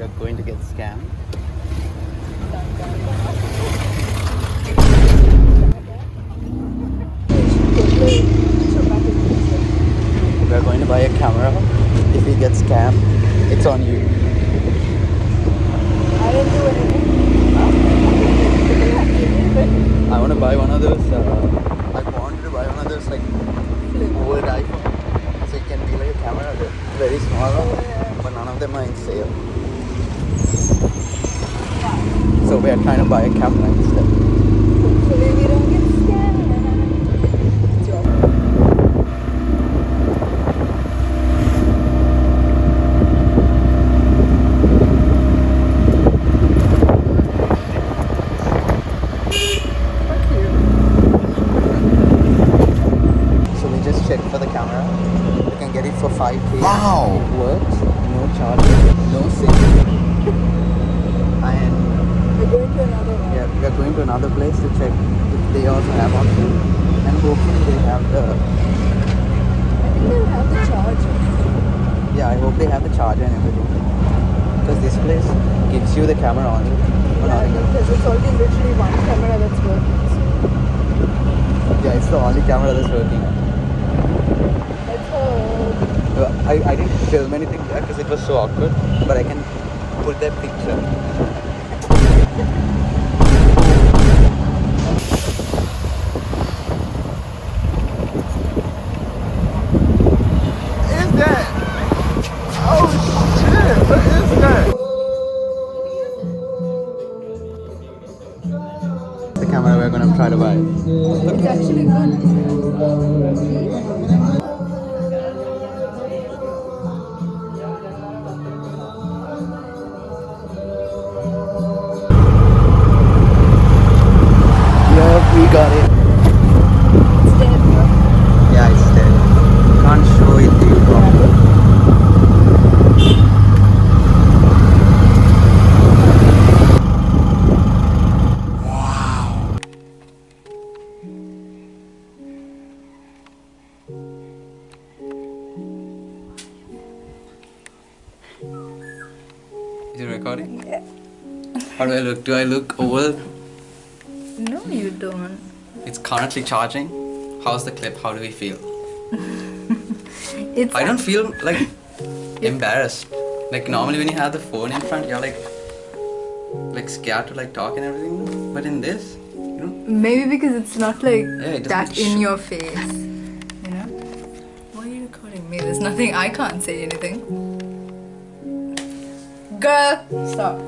we're going to get scammed. We're going to buy a camera. If we get scammed, it's on you. I didn't do anything. I want to buy one of those. I wanted to buy one of those like old iPhone, so it can be like a camera, the very small one, but none of them are in sale. So we are trying to buy a camera instead. Hopefully we don't get scammed. So we just checked for the camera. We can get it for 5K. Wow. It works. No charger, no SIM. And We're going to another one. yeah, we are going to another place to check if they also have option. And hopefully they have the. I think they'll have the charger. Yeah, I hope they have the charger and everything. Because this place gives you the camera only. Or Yeah, nothing else. because it's only literally one camera that's working. Yeah, it's the only camera that's working. Let's hope. I didn't film anything there because it was so awkward, but I can put that picture. Is that? Oh shit! What is that? The camera we're gonna try to buy. It's actually good. Yep, we got it. It's dead, bro. Yeah, it's dead. Can't show it to you properly. Is it recording? Yeah. How do I look? Do I look old? No, you don't. It's currently charging. How's the clip? How do we feel? It's I don't feel like embarrassed. Like normally when you have the phone in front, you're like scared to like talk and everything. But in this, you know, maybe because it's not like it that doesn't in your face. You know? Why are you recording me? There's nothing. I can't say anything. Girl, stop.